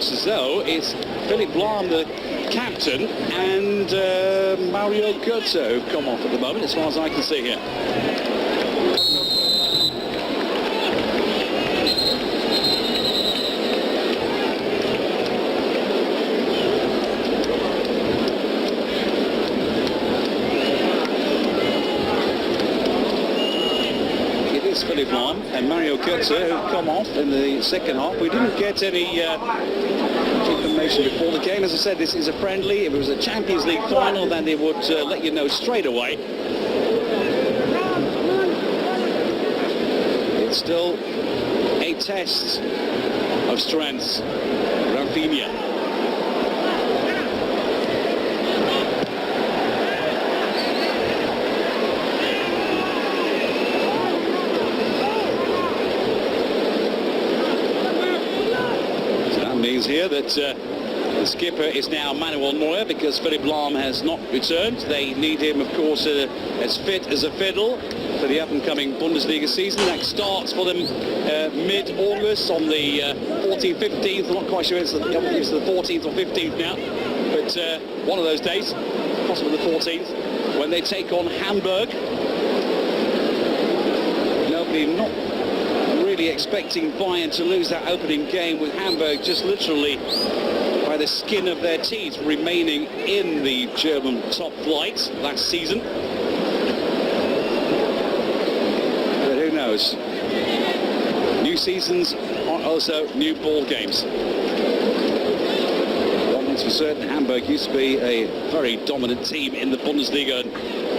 looks as though it's Philipp Lahm, the captain, and Mario Götze who've come off at the moment, as far as I can see here. Philipp Lahm and Mario Götze who've come off in the second half. We didn't get any information before the game. As I said, this is a friendly. If it was a Champions League final, then they would let you know straight away. It's still a test of strengths. Rafinha. Here that the skipper is now Manuel Neuer, because Philipp Lahm has not returned. They need him, of course, as fit as a fiddle for the up-and-coming Bundesliga season. That starts for them mid-August on the 14th, 15th. I'm not quite sure it's the 14th or 15th now, but one of those days, possibly the 14th, when they take on Hamburg. Nobody not really expecting Bayern to lose that opening game, with Hamburg just literally by the skin of their teeth remaining in the German top flight last season. But who knows? New seasons are also new ball games. One thing's for certain, Hamburg used to be a very dominant team in the Bundesliga.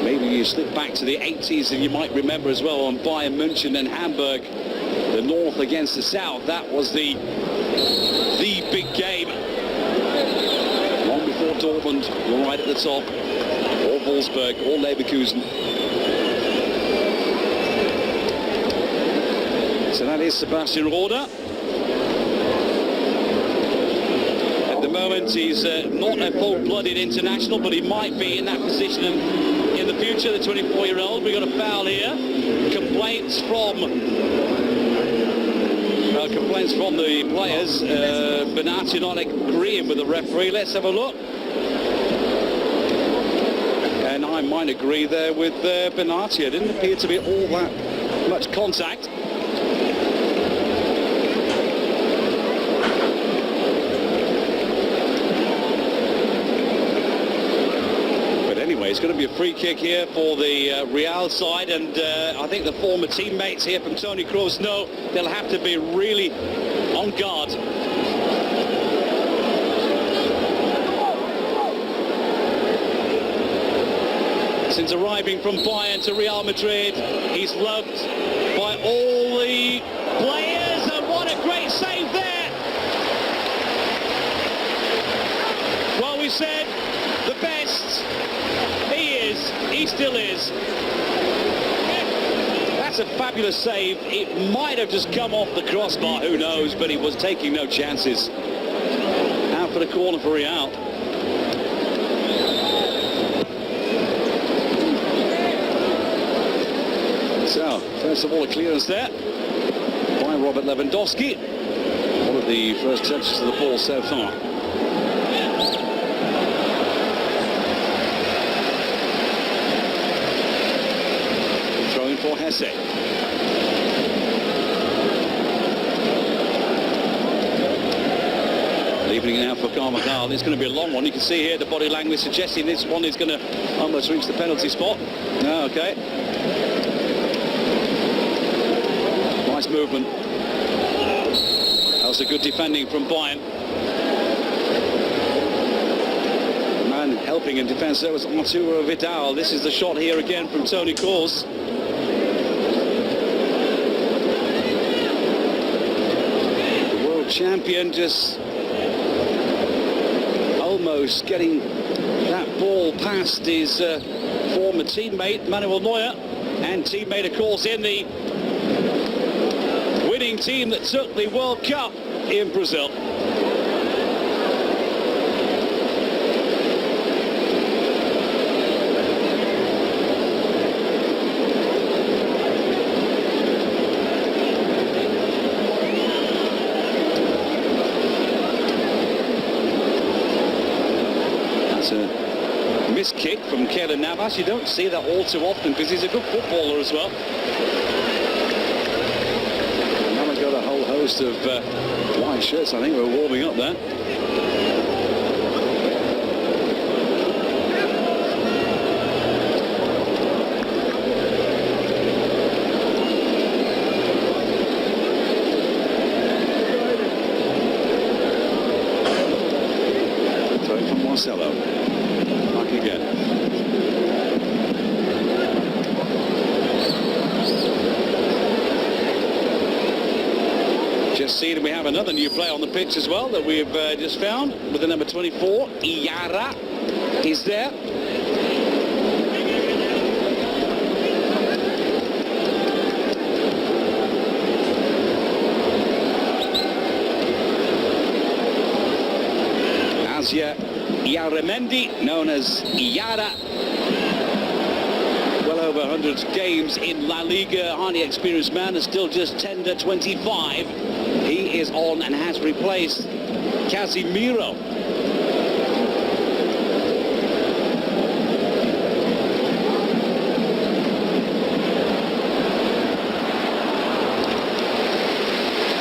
Maybe you slip back to the 80s and you might remember as well on Bayern München and Hamburg, the north against the south. That was the big game. Long before Dortmund were right at the top, or Wolfsburg, or Leverkusen. So that is Sebastian Roda. At the moment, he's not a full-blooded international, but he might be in that position in the future. The 24-year-old. We got a foul here. Complaints from the players. Benatia not agreeing with the referee. Let's have a look. And I might agree there with Benatia. Didn't appear to be all that much contact. It's going to be a free kick here for the Real side, and I think the former teammates here from Toni Kroos know they'll have to be really on guard. Since arriving from Bayern to Real Madrid, he's loved by all the players, and what a great save there! Well, we said the best. He still is. That's a fabulous save. It might have just come off the crossbar, who knows, but he was taking no chances. Out for the corner for Real. So, first of all, a clearance there by Robert Lewandowski. One of the first touches of the ball so far. For Hesse. Leaving it now for Carvajal. It's going to be a long one. You can see here the body language suggesting this one is going to almost reach the penalty spot. No, okay. Nice movement. That was a good defending from Bayern. Man helping in defence there was Arturo Vidal. This is the shot here again from Toni Kroos. Champion just almost getting that ball past his former teammate Manuel Neuer, and teammate, of course, in the winning team that took the World Cup in Brazil. from Keylor Navas. You don't see that all too often because he's a good footballer as well. And now we've got a whole host of white shirts. I think we're warming up there. Marcelo, back again. Just seen we have another new player on the pitch as well that we've just found with the number 24. Iara is there. Yaramendi, known as Iara. Well over 100 games in La Liga, highly experienced man, and still just tender 25. He is on and has replaced Casemiro.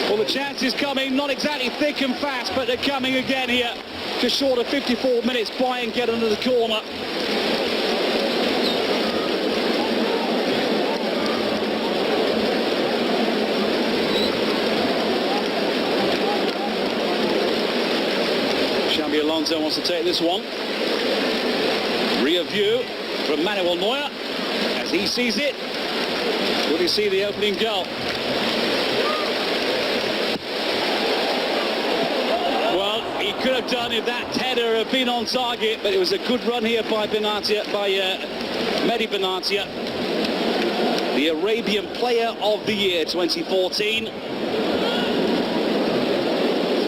Well, the chance is coming, not exactly thick and fast, but they're coming again here. Just short of 54 minutes, Bayern get under the corner. Xabi Alonso wants to take this one. Rear view from Manuel Neuer as he sees it. Will he see the opening goal? Could have done if that header had been on target, but it was a good run here by Benatia, Mehdi Benatia, the Arabian Player of the Year 2014.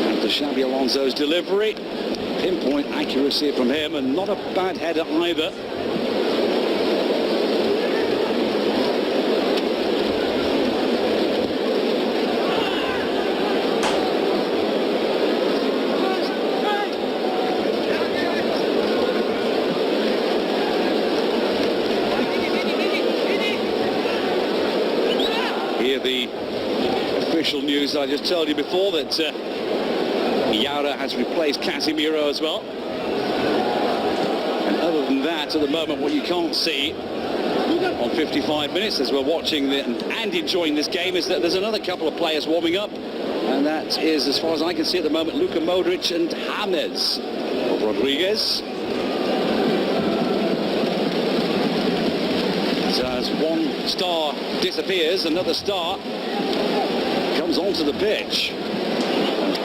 After Xabi Alonso's delivery, pinpoint accuracy from him, and not a bad header either. The official news I just told you before that Iara has replaced Casemiro as well. And other than that, at the moment, what you can't see on 55 minutes as we're watching and enjoying this game is that there's another couple of players warming up, and that is, as far as I can see at the moment, Luka Modric and James Rodriguez. So as one star disappears, another star comes onto the pitch.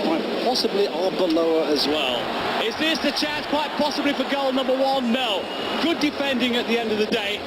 Quite possibly Arbeloa as well. Is this the chance quite possibly for goal number one? No. Good defending at the end of the day.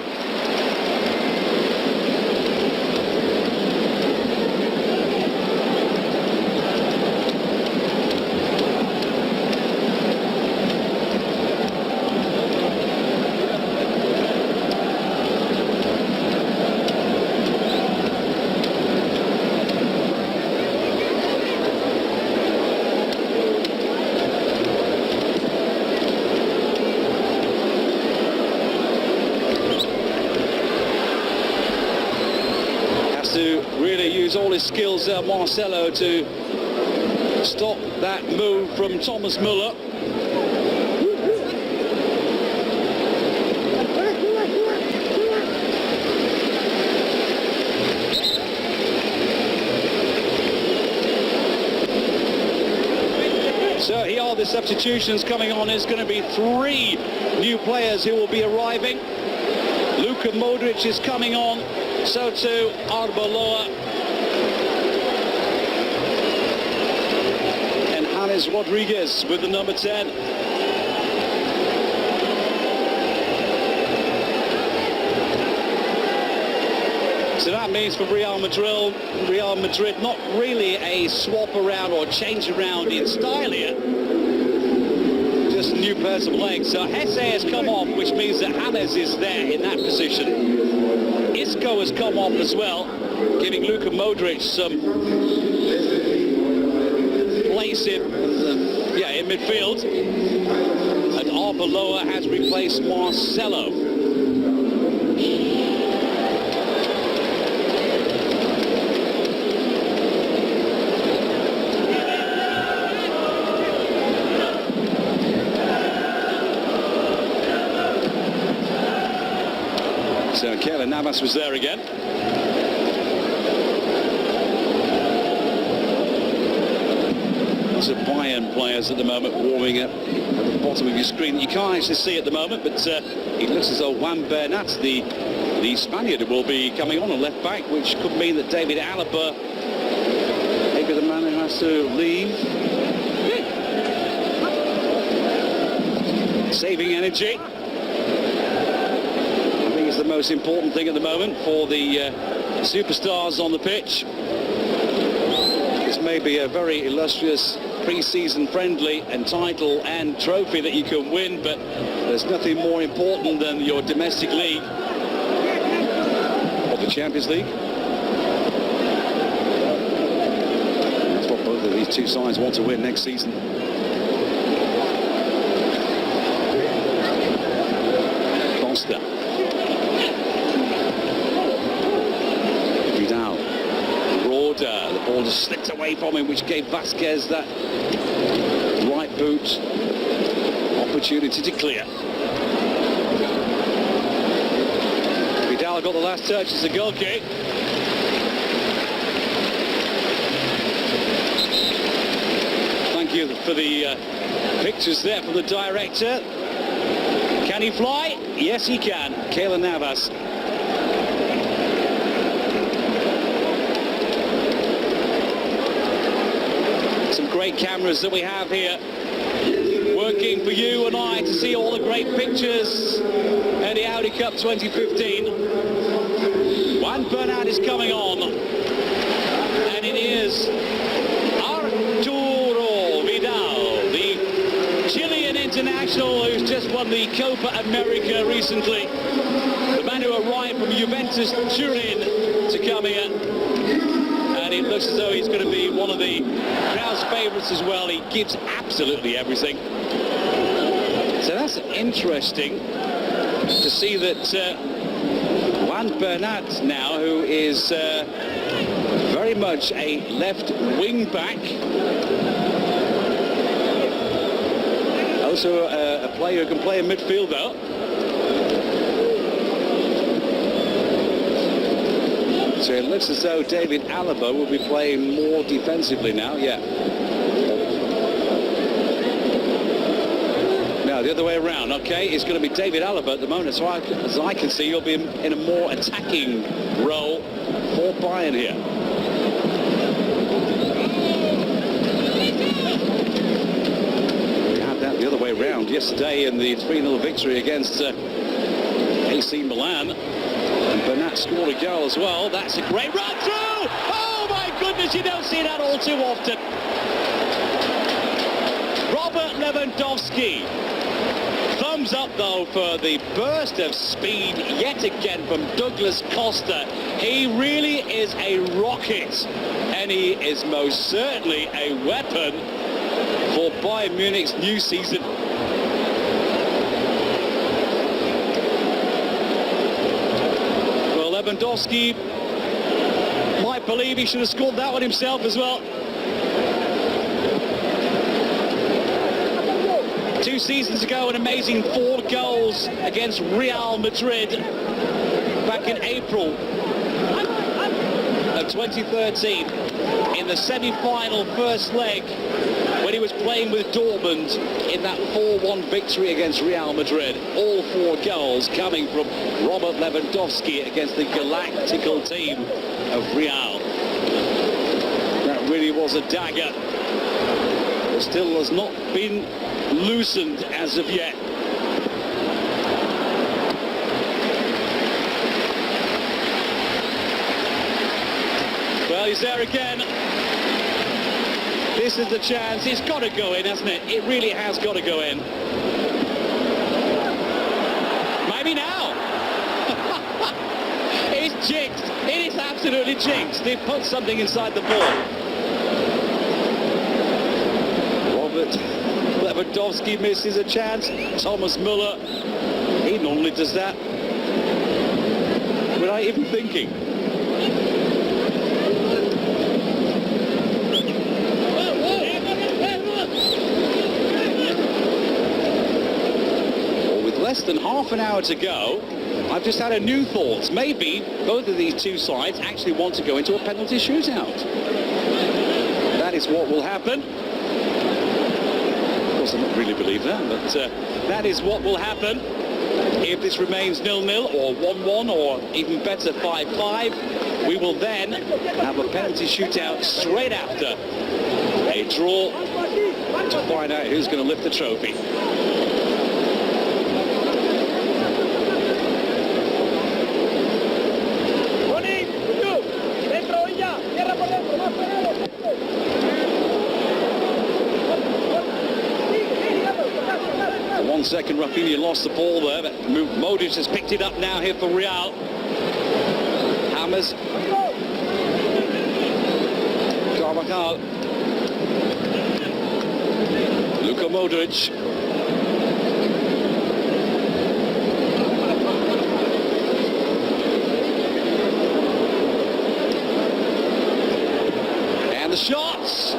To really use all his skills, Marcelo, to stop that move from Thomas Müller. So here are the substitutions coming on. There's going to be 3 new players who will be arriving. Luka Modric is coming on. So too Arbeloa and James Rodriguez with the number 10. So that means for Real Madrid, not really a swap around or change around in style here. Just new pairs of legs. So Hesse has come off, which means that James is there in that position. Isco has come off as well, giving Luka Modric some place in the Yeah, in midfield. And Arbeloa has replaced Marcelo. So Keylor Navas was there again. Lots of Bayern players at the moment warming up at the bottom of your screen. You can't actually see at the moment, but it looks as though Juan Bernat, the Spaniard, will be coming on left back, which could mean that David Alaba, maybe the man who has to leave. Saving energy. The most important thing at the moment for the superstars on the pitch. This may be a very illustrious pre-season friendly and title and trophy that you can win, but there's nothing more important than your domestic league or the Champions League. That's what both of these two sides want to win next season. Costa. The ball just slipped away from him, which gave Vasquez that right boot opportunity to clear. Vidal got the last touch. It's a goal kick. Thank you for the pictures there from the director. Can he fly? Yes, he can. Keylor Navas. Great cameras that we have here working for you and I to see all the great pictures at the Audi Cup 2015. Juan Bernat is coming on, and it is Arturo Vidal, the Chilean international who's just won the Copa America recently, the man who arrived from Juventus Turin to come here. And it looks as though he's going to be one of the crowd's favourites as well. He gives absolutely everything. So that's interesting to see that Juan Bernat now, who is very much a left wing back, also a player who can play in midfield though. So it looks as though David Alaba will be playing more defensively now, yeah. Now, the other way around, okay, it's going to be David Alaba at the moment. So as I can see, he'll be in a more attacking role for Bayern here. We had that the other way around yesterday in the 3-0 victory against AC Milan. And Bernat scored a goal as well. That's a great run through! Oh my goodness, you don't see that all too often. Robert Lewandowski. Thumbs up though for the burst of speed yet again from Douglas Costa. He really is a rocket, and he is most certainly a weapon for Bayern Munich's new season. Lewandowski might believe he should have scored that one himself as well. 2 seasons ago, an amazing 4 goals against Real Madrid back in April of 2013 in the semi-final first leg when he was playing with Dortmund in that 4-1 victory against Real Madrid. All 4 goals coming from Robert Lewandowski against the galactical team of Real. That really was a dagger. It still has not been loosened as of yet. Well, he's there again. This is the chance. It's got to go in, hasn't it? It really has got to go in. Maybe now. It's jinxed. It is absolutely jinxed. They've put something inside the ball. Robert Lewandowski misses a chance. Thomas Müller, he normally does that without even thinking. Well, with less than half an hour to go, I've just had a new thought. Maybe both of these two sides actually want to go into a penalty shootout. That is what will happen. Of course, I don't really believe that, but that is what will happen. If this remains 0-0 or 1-1 or even better 5-5, we will then have a penalty shootout straight after a draw to find out who's going to lift the trophy. Second, Rafinha lost the ball there, but Modric has picked it up now here for Real. Hammers. Carvajal. Luka Modric. And the shots!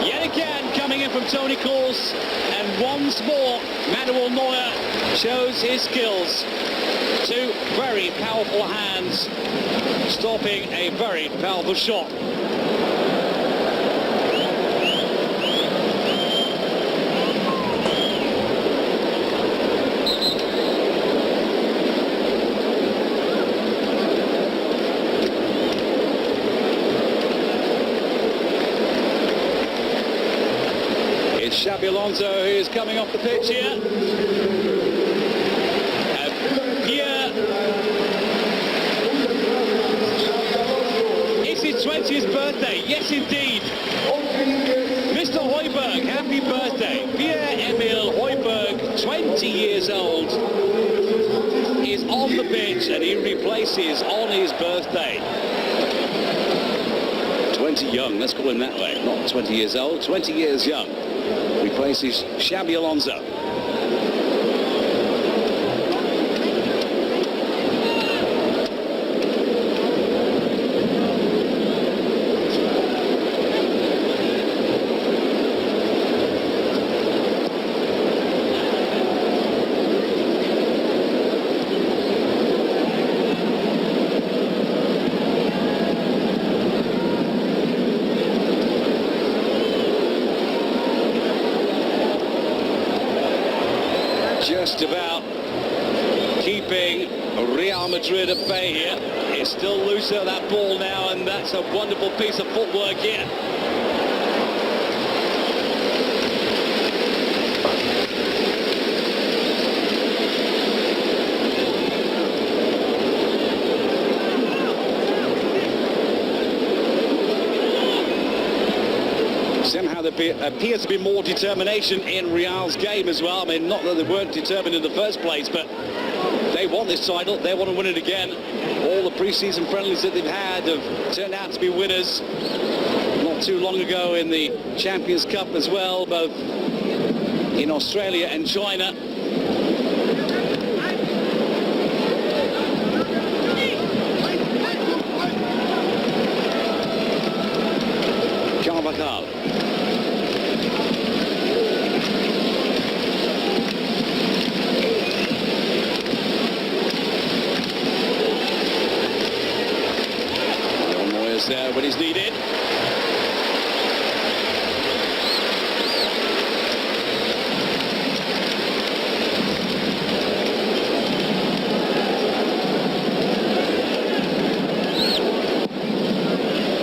Yet again coming in from Toni Kroos, and once more Manuel Neuer shows his skills. Two very powerful hands stopping a very powerful shot. Xabi Alonso, who is coming off the pitch here. Pierre. It's his 20th birthday. Yes, indeed. Mr. Højbjerg, happy birthday. Pierre-Emile Højbjerg, 20 years old, is on the pitch and he replaces on his birthday. 20 young, let's call him that way. Not 20 years old, 20 years young. Replaces Xabi Alonso. Just about keeping Real Madrid at bay here. It's still loose at that ball now, and that's a wonderful piece of footwork here. Somehow there appears to be more determination in Real's game as well. I mean, not that they weren't determined in the first place, but they want this title. They want to win it again. All the pre-season friendlies that they've had have turned out to be winners. Not too long ago in the Champions Cup as well, both in Australia and China. Carvajal. There when he's needed.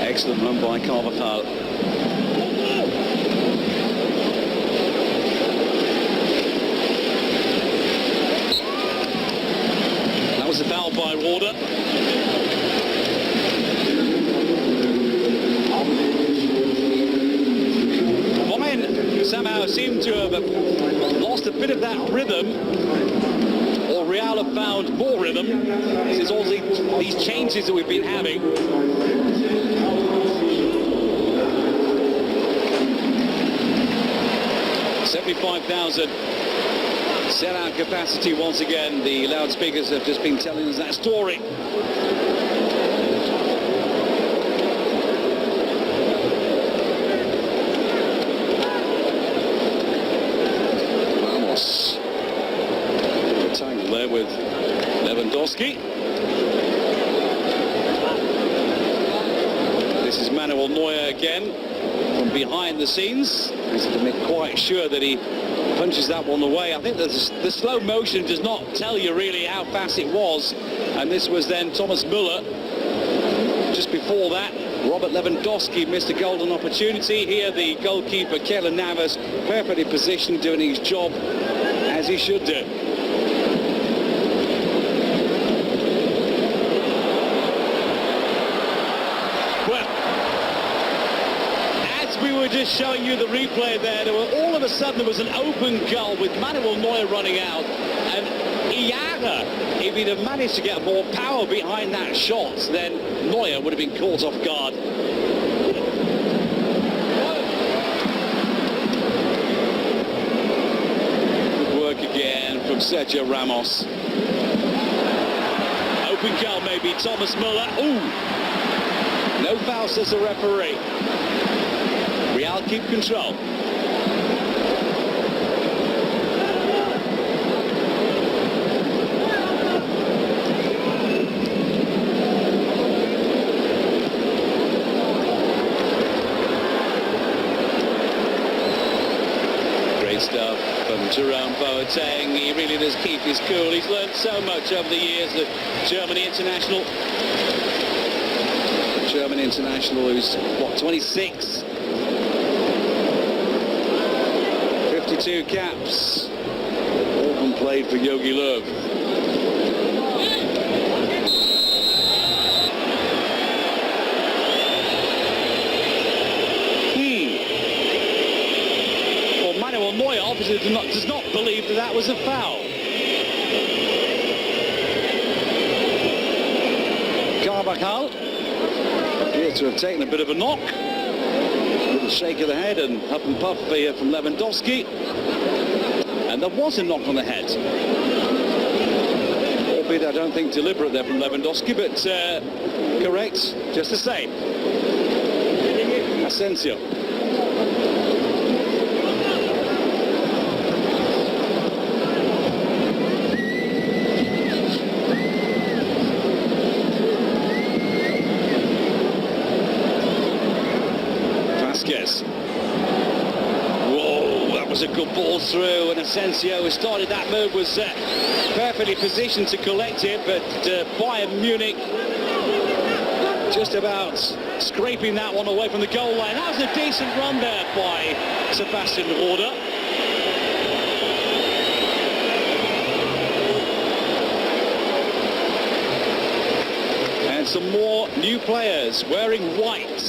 Excellent run by Carvajal. That was a foul by Warder. Somehow seem to have lost a bit of that rhythm, or Real have found more rhythm. This is all these changes that we've been having. 75,000 set-out capacity once again. The loudspeakers have just been telling us that story. Ramos. The tangle there with Lewandowski. This is Manuel Neuer again from behind the scenes. He's quite sure that he punches that one away. I think the slow motion does not tell you really how fast it was. And this was then Thomas Müller. Just before that, Robert Lewandowski missed a golden opportunity. Here the goalkeeper, Keylor Navas, perfectly positioned, doing his job as he should do. We were just showing you the replay there. All of a sudden there was an open goal with Manuel Neuer running out, and Iaga, if he'd have managed to get more power behind that shot, then Neuer would have been caught off guard. Good work again from Sergio Ramos. Open goal maybe, Thomas Müller. Ooh, no foul, says the referee. Real keep control. Great stuff from Jerome Boateng. He really does keep his cool. He's learned so much over the years. The Germany international. German international who's, what, 26? 52 caps, all been played for Jogi Löw. Well, Manuel Neuer obviously does not believe that was a foul. Carvajal appears to have taken a bit of a knock. Shake of the head and up and puff here from Lewandowski, and there was a knock on the head, albeit I don't think deliberate there from Lewandowski, but correct just the same. Asensio. Whoa, that was a good ball through, and Asensio, who started that move, was perfectly positioned to collect it, but Bayern Munich just about scraping that one away from the goal line. That was a decent run there by Sebastian Rode. And some more new players wearing white.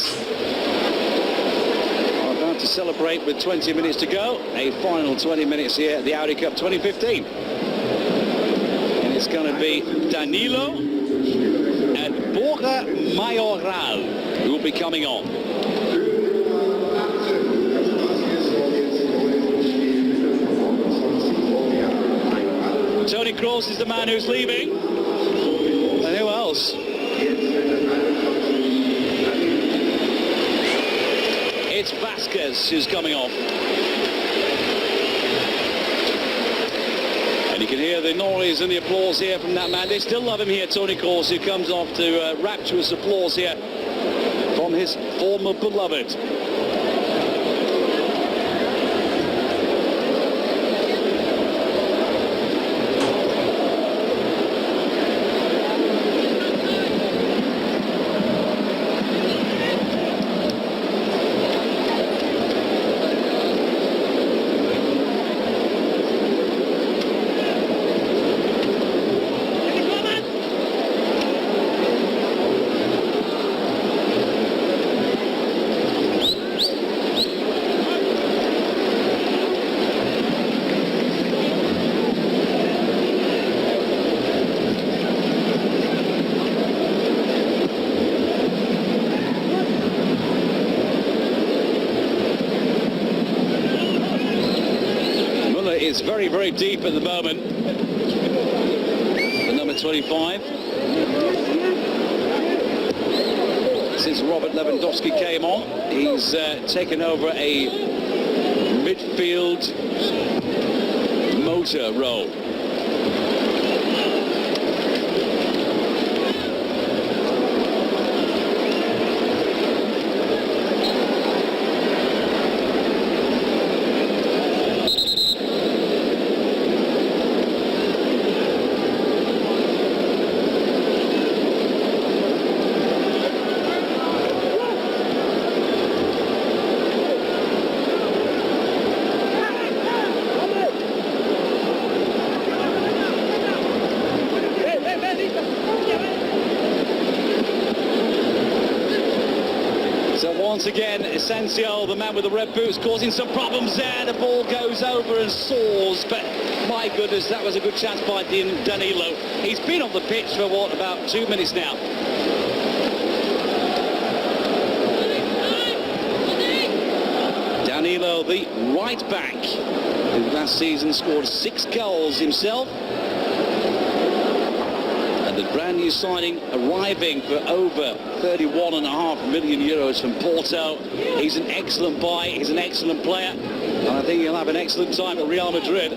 To celebrate with 20 minutes to go, a final 20 minutes here at the Audi Cup 2015, and it's going to be Danilo and Borja Mayoral who will be coming on. Toni Kroos is the man who's leaving, and who else? It's Vasquez who's coming off. And you can hear the noise and the applause here from that man. They still love him here, Toni Kroos, who comes off to rapturous applause here from his former beloved. is very, very deep at the moment. The number 25. Since Robert Lewandowski came on, he's taken over a midfield motor role. Once again, Asensio, the man with the red boots, causing some problems there. The ball goes over and soars, but my goodness, that was a good chance by Danilo. He's been on the pitch for, what, about 2 minutes now. Danilo, the right back, who last season scored 6 goals himself. The brand new signing arriving for over 31.5 million euros from Porto. He's an excellent buy, he's an excellent player, and I think he'll have an excellent time at Real Madrid.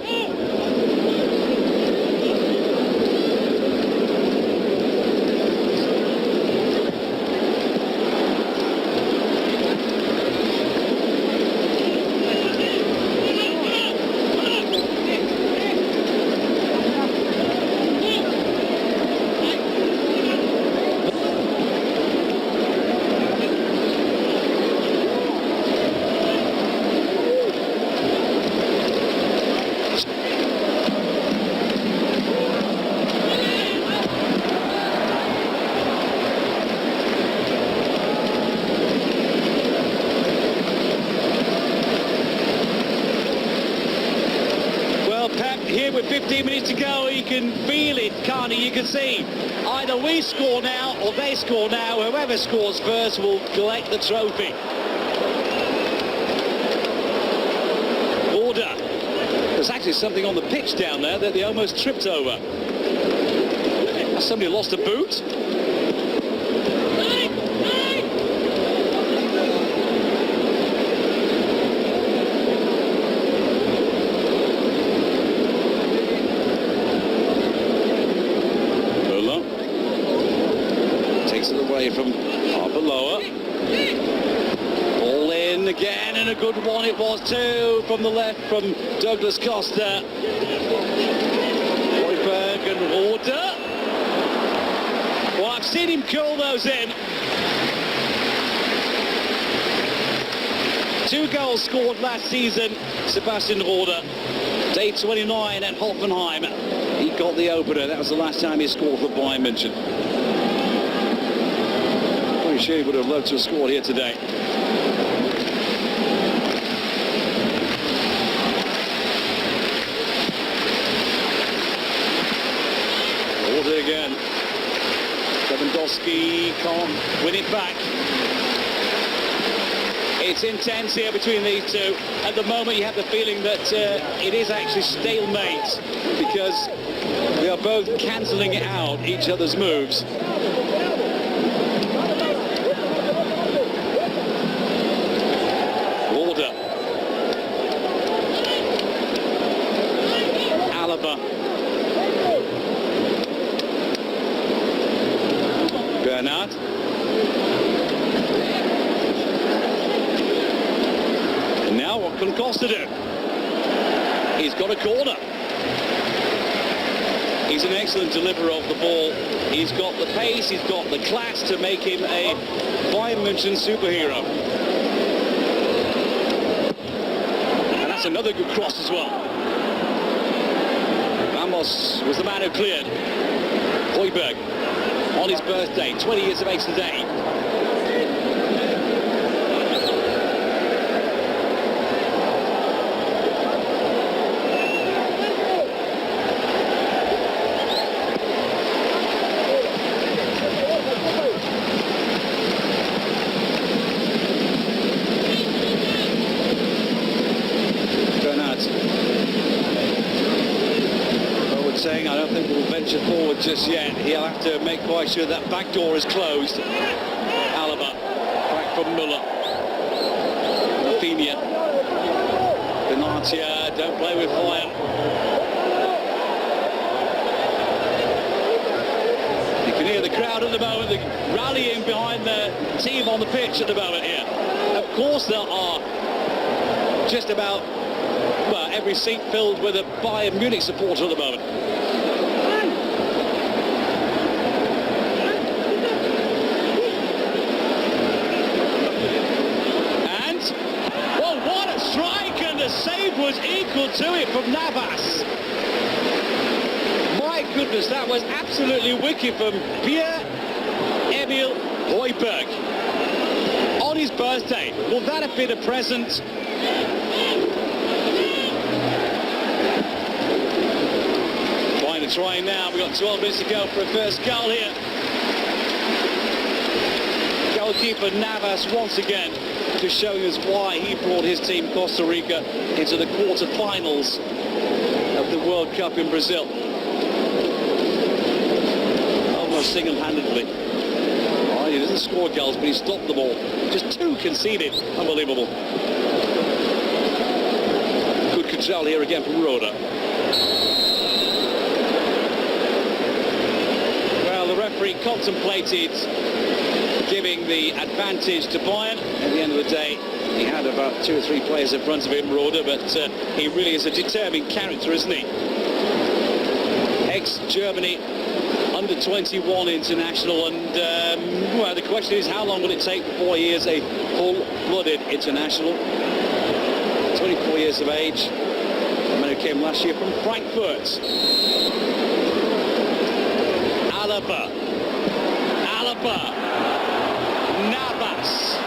Here with 15 minutes to go, you can feel it, can't you? You can see either we score now or they score now. Whoever scores first will collect the trophy. Order. There's actually something on the pitch down there that they almost tripped over. Somebody lost a boot. From Arbeloa. Ball in again, and a good one it was too, from the left from Douglas Costa. Højbjerg and Order. Well, I've seen him curl those in. 2 goals scored last season, Sebastian Order. Day 29 at Hoffenheim. He got the opener. That was the last time he scored for Bayern Munich. She would have loved to have scored here today. Order again. Lewandowski can't win it back. It's intense here between these two. At the moment you have the feeling that it is actually stalemate, because they are both cancelling out each other's moves. Bernard. And now what can Costa do? He's got a corner. He's an excellent deliverer of the ball. He's got the pace, he's got the class to make him a Bayern Munich superhero. And that's another good cross as well. Ramos was the man who cleared. Højbjerg on his birthday, 20 years of age today. venture forward just yet. He'll have to make quite sure that back door is closed. Alaba, back from Müller. Rafinha. Benatia, don't play with fire. You can hear the crowd at the moment, they're rallying behind the team on the pitch at the moment here. Of course there are just about, well, every seat filled with a Bayern Munich supporter at the moment. And, well, what a strike, and the save was equal to it from Navas. My goodness, that was absolutely wicked from Pierre-Emile Højbjerg. On his birthday, will that have been a present? Trying to try now, we've got 12 minutes to go for a first goal here. Goalkeeper Navas once again just showing us why he brought his team Costa Rica into the quarter-finals of the World Cup in Brazil. Almost single-handedly. He doesn't score goals, but he stopped them all. Just 2 conceded. Unbelievable. Good control here again from Roda. Well, the referee contemplated giving the advantage to Bayern. At the end of the day, he had about 2 or 3 players in front of him, Roda, but he really is a determined character, isn't he? Ex-Germany under-21 international, and well, the question is, how long will it take before he is a full-blooded international? 24 years of age, the man who came last year from Frankfurt. Alaba, Navas,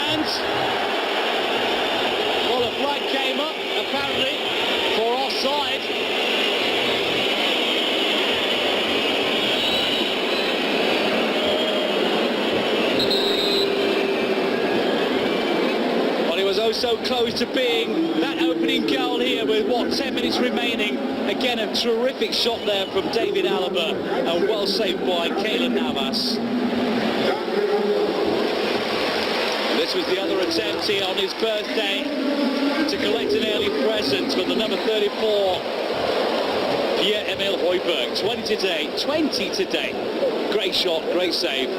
and, well, a flag came up, apparently, for offside. So close to being that opening goal here with, what, 10 minutes remaining. Again, a terrific shot there from David Alaba, and well saved by Keylor Navas. This was the other attempt here on his birthday to collect an early present with the number 34, Pierre-Emile Højbjerg. 20 today. Great shot, great save.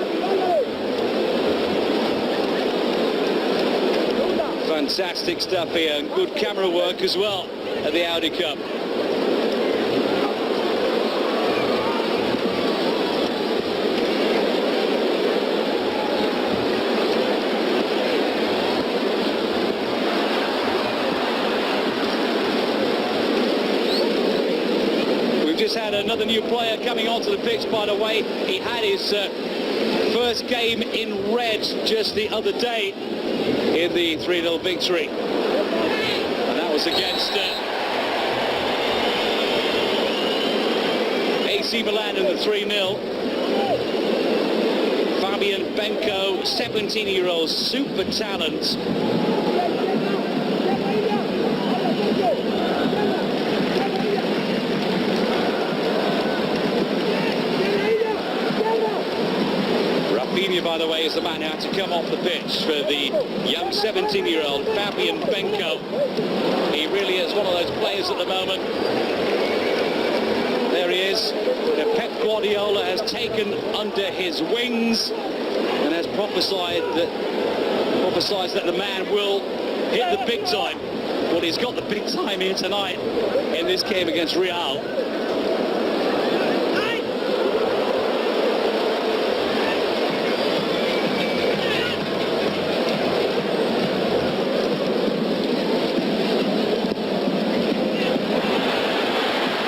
Fantastic stuff here, and good camera work as well at the Audi Cup. We've just had another new player coming onto the pitch, by the way. He had his first game in red just the other day in the 3-0 victory, and that was against AC Milan in the 3-0. Fabian Benko, 17-year-old super talent. Rafinha, by the way, is the man who had to come off the pitch for the young 17-year-old Fabian Benko. He really is one of those players at the moment. There he is. Pep Guardiola has taken under his wings and has prophesied that the man will hit the big time. Well, he's got the big time here tonight in this game against Real.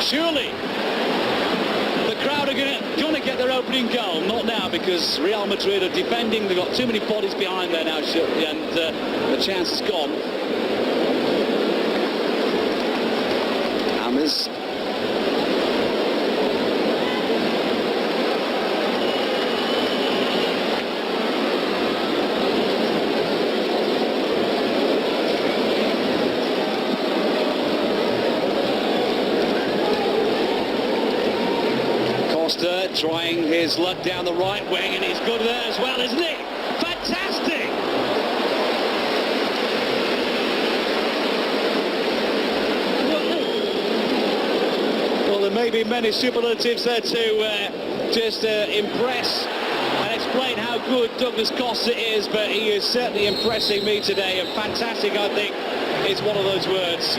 Surely the crowd are going to get their opening goal. Not now, because Real Madrid are defending. They've got too many bodies behind there now, and the chance is gone. Ames. trying his luck down the right wing, and he's good there as well, isn't he? Fantastic! Well, there may be many superlatives there to just impress and explain how good Douglas Costa is, but he is certainly impressing me today, and fantastic, I think, is one of those words.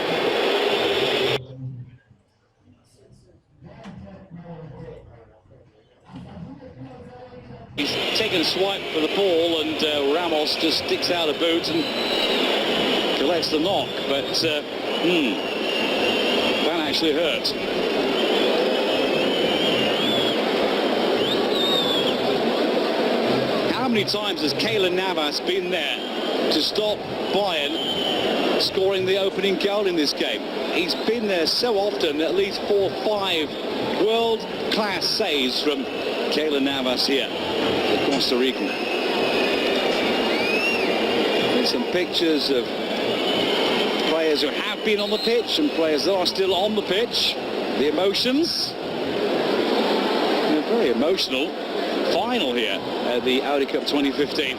He's taken a swipe for the ball, and Ramos just sticks out a boot and collects the knock, but that actually hurt. How many times has Keylor Navas been there to stop Bayern scoring the opening goal in this game? He's been there so often, at least 4 or 5 world-class saves from Keylor Navas here, the Costa Rican. There's some pictures of players who have been on the pitch and players that are still on the pitch. The emotions. A very emotional final here at the Audi Cup 2015.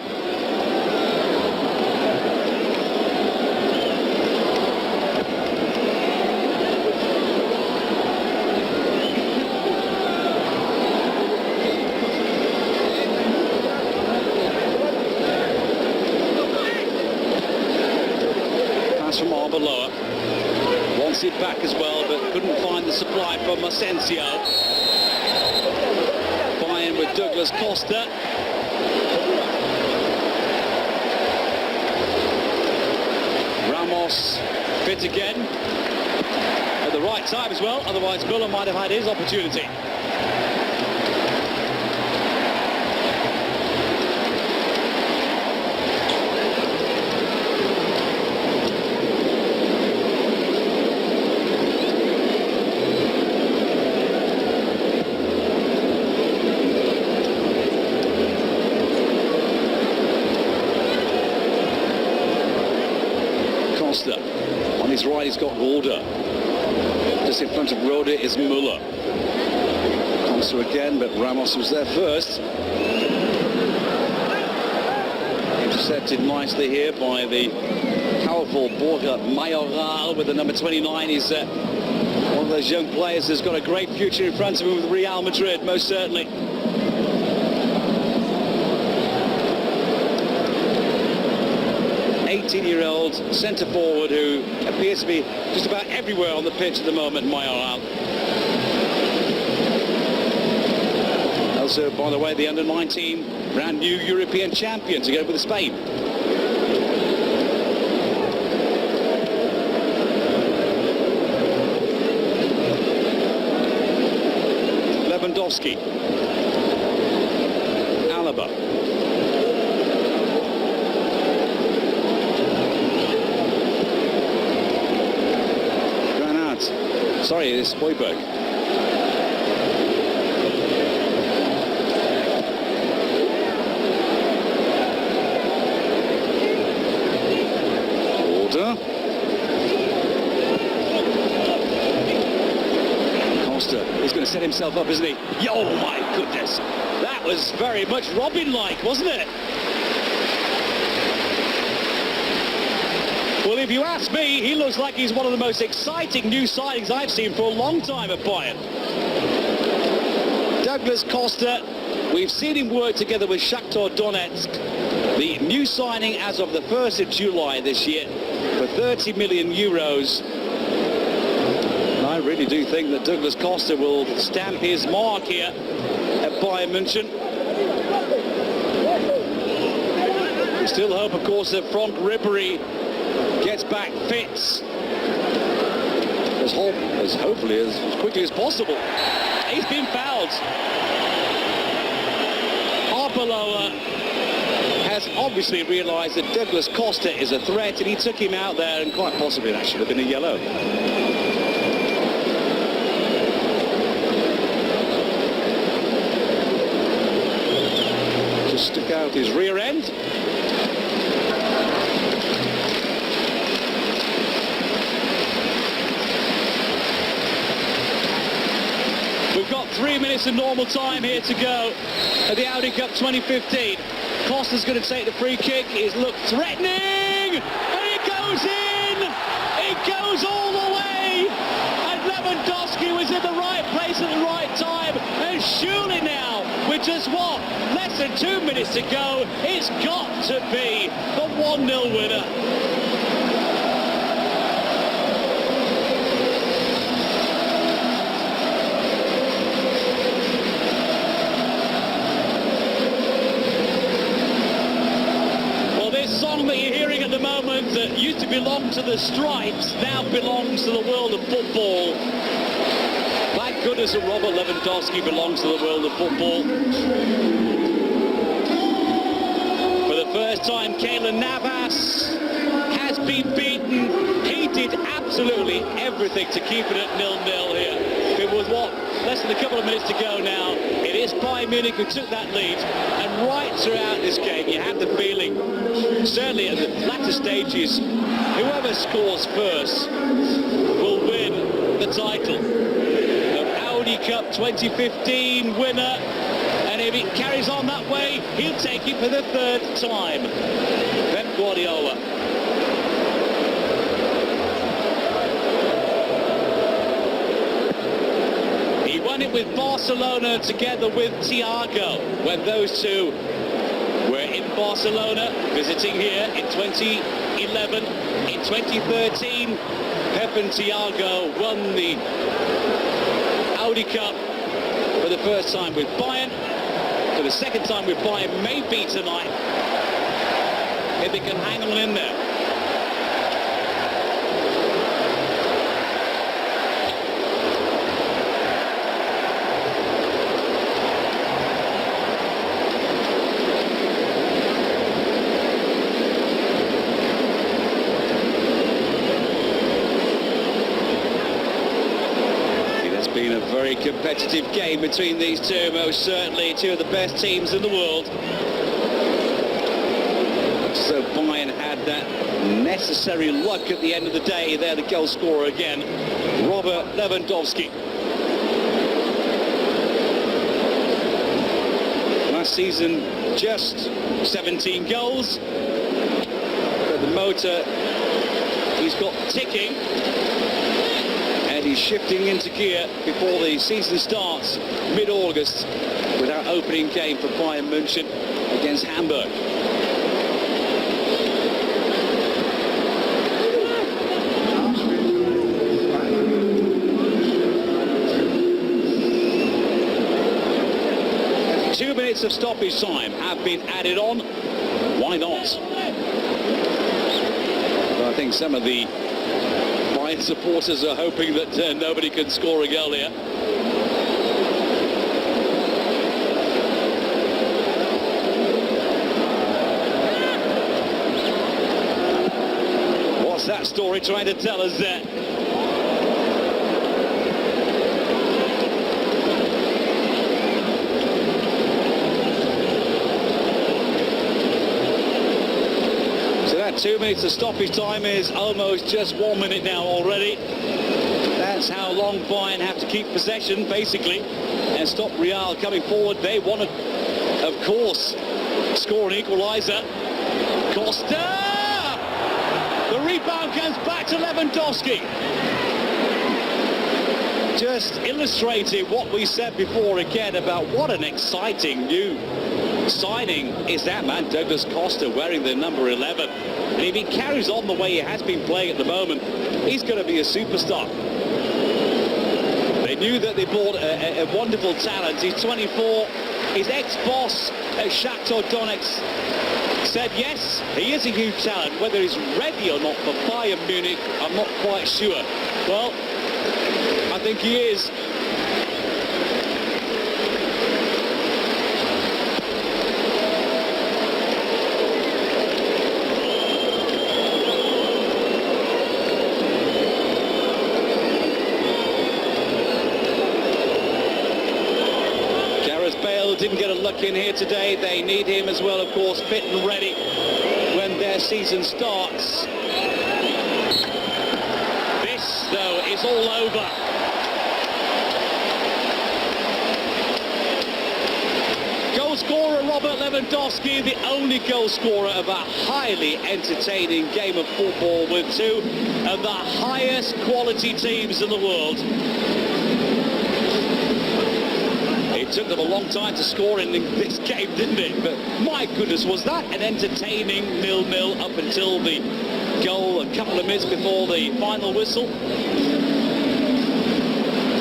From Arbeloa, wants it back as well, but couldn't find the supply from Asensio. Bayern with Douglas Costa. Ramos fit again at the right time as well, otherwise Müller might have had his opportunity. On his right, he's got Roda. Just in front of Roda is Müller. Costa again, but Ramos was there first. Intercepted nicely here by the powerful Borja Mayoral with the number 29. He's one of those young players who's got a great future in front of him with Real Madrid, most certainly. 18-year-old centre-forward who appears to be just about everywhere on the pitch at the moment, Mayoral. Also, by the way, the under-19 brand new European champion together with Spain. Lewandowski. Alaba. Sorry, it's Højbjerg. Order. Costa is going to set himself up, isn't he? Oh my goodness, that was very much Robin-like, wasn't it? Well, if you ask me, he looks like he's one of the most exciting new signings I've seen for a long time at Bayern. Douglas Costa, we've seen him work together with Shakhtar Donetsk. The new signing as of the 1st of July this year for 30 million euros. And I really do think that Douglas Costa will stamp his mark here at Bayern München. We still hope, of course, that Franck Ribéry gets back fit as hopefully as quickly as possible. He's been fouled. Arbeloa has obviously realised that Douglas Costa is a threat, and he took him out there, and quite possibly that should have been a yellow. Just stuck out his rear end. We've got 3 3 minutes of normal time here to go at the Audi Cup 2015. Costa's going to take the free kick. He's looked threatening, and it goes in. It goes all the way. And Lewandowski was in the right place at the right time. And surely now, with just what? Less than 2 minutes to go, it's got to be the 1-0 winner. That you're hearing at the moment that used to belong to the Stripes now belongs to the world of football. Thank goodness that Robert Lewandowski belongs to the world of football. For the first time, Keylor Navas has been beaten. He did absolutely everything to keep it at 0-0 here. It was what? Less than a couple of minutes to go now. It is Bayern Munich who took that lead, and right throughout this game you have the feeling, certainly at the latter stages, whoever scores first will win the title. The Audi Cup 2015 winner, and if it carries on that way, he'll take it for the third time. Pep Guardiola. Won it with Barcelona together with Thiago when those two were in Barcelona, visiting here in 2011. In 2013, Pep and Thiago won the Audi Cup for the first time with Bayern. For the second time with Bayern, maybe tonight, if they can hang on in there. Been a very competitive game between these two, most certainly two of the best teams in the world. So Bayern had that necessary luck at the end of the day. They're the goal scorer again, Robert Lewandowski. Last season, just 17 goals. But the motor he's got ticking. He's shifting into gear before the season starts mid-August with our opening game for Bayern München against Hamburg. Two minutes of stoppage time have been added on. Why not? Well, I think some of the Bayern supporters are hoping that nobody can score a goal here. What's that story trying to tell us there? So that 2 minutes of stoppage time is almost just 1 minute now already. That's how long Bayern have to keep possession, basically, and stop Real coming forward. They want to, of course, score an equaliser. Costa! The rebound comes back to Lewandowski. Just illustrating what we said before again about what an exciting new signing is that man, Douglas Costa, wearing the number 11. And if he carries on the way he has been playing at the moment, he's going to be a superstar. They knew that they bought a wonderful talent. He's 24. His ex-boss at Shakhtar Donetsk said yes, he is a huge talent. Whether he's ready or not for Bayern Munich, I'm not quite sure. Well, I think he is. Didn't get a look in here today. They need him as well, of course, fit and ready when their season starts. This, though, is all over. Lewandowski, the only goal scorer of a highly entertaining game of football with two of the highest quality teams in the world. It took them a long time to score in this game, didn't it? But my goodness, was that an entertaining 0-0 up until the goal a couple of minutes before the final whistle.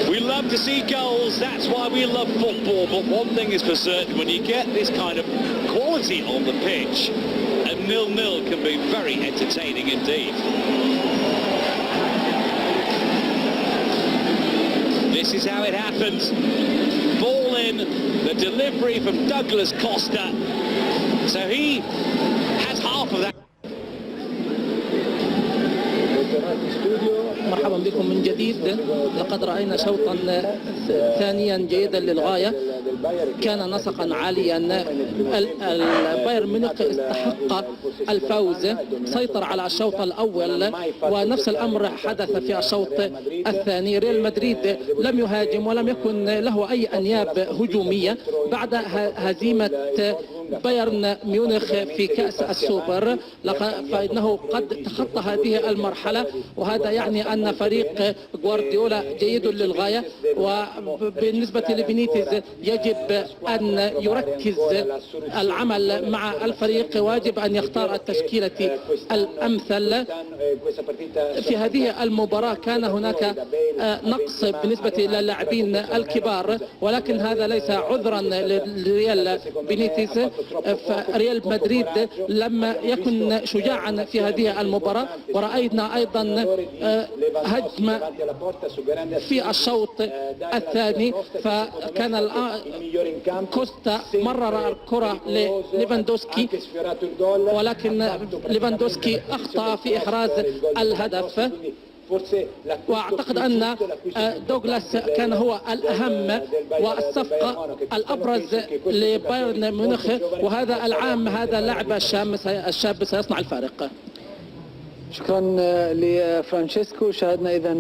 We love to see goals, that's why we love football, but one thing is for certain, when you get this kind of quality on the pitch, a 0-0 can be very entertaining indeed. This is how it happens. Ball in, the delivery from Douglas Costa. So he has half of that. مرحبا بكم من جديد. لقد رأينا شوطا ثانيا جيدا للغاية، كان نسقا عاليا. البايرن ميونخ استحق الفوز، سيطر على الشوط الأول، ونفس الأمر حدث في الشوط الثاني. ريال مدريد لم يهاجم ولم يكن له أي أنياب هجومية بعد هزيمة بايرن ميونخ في كأس السوبر، فإنه قد تخطى هذه المرحلة، وهذا يعني أن فريق غوارديولا جيد للغاية. وبالنسبة لبينيتيز يجب أن يركز العمل مع الفريق، واجب أن يختار التشكيلة الأمثل. في هذه المباراة كان هناك نقص بالنسبة للاعبين الكبار، ولكن هذا ليس عذرا لريال بينيتيز. فريال مدريد لم يكن شجاعا في هذه المباراة، ورأينا أيضا هجمة في الشوط الثاني، فكان كوستا مرر الكرة لليفاندوسكي، ولكن ليفاندوسكي أخطأ في إحراز الهدف. واعتقد ان دوغلاس كان هو الاهم والصفقه الابرز لبايرن ميونخ، وهذا العام هذا اللاعب الشاب سيصنع الفارق. شكرا لفرانشيسكو. شاهدنا اذا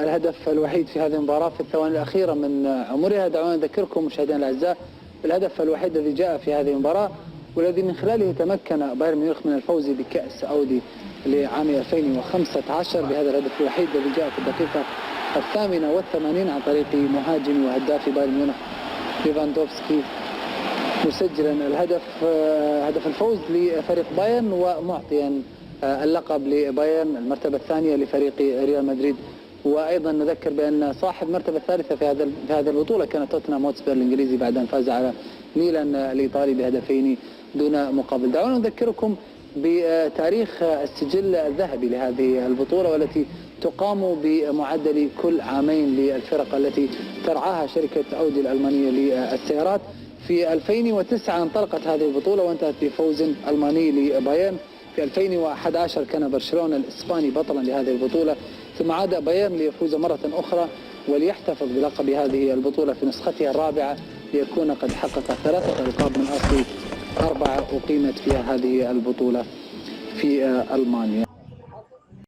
الهدف الوحيد في هذه المباراه في الثواني الاخيره من عمرها. دعونا نذكركم مشاهدينا الاعزاء بالهدف الوحيد الذي جاء في هذه المباراه، والذي من خلاله تمكن بايرن ميونخ من الفوز بكأس أودي لعام 2015 بهذا الهدف الوحيد الذي جاء في الدقيقة 88 عن طريق مهاجم وهداف بايرن ميونخ ليفاندوفسكي، مسجلا الهدف هدف الفوز لفريق بايرن، ومعطيا اللقب لبايرن المرتبة الثانية لفريق ريال مدريد. وايضا نذكر بان صاحب المرتبه الثالثه في هذه البطوله كان توتنهام هوتسبير الانجليزي بعد ان فاز على ميلان الايطالي بهدفين دون مقابل. دعونا نذكركم بتاريخ السجل الذهبي لهذه البطوله، والتي تقام بمعدل كل عامين للفرق التي ترعاها شركه اودي الالمانيه للسيارات. في 2009 انطلقت هذه البطوله وانتهت بفوز الماني لبايرن. في 2011 كان برشلونة الإسباني بطلا لهذه البطولة، ثم عاد بايرن ليفوز مرة أخرى وليحتفظ بلقب هذه البطولة في نسختها الرابعة، ليكون قد حقق 3 ألقاب من أصل 4 أقيمت فيها هذه البطولة في ألمانيا.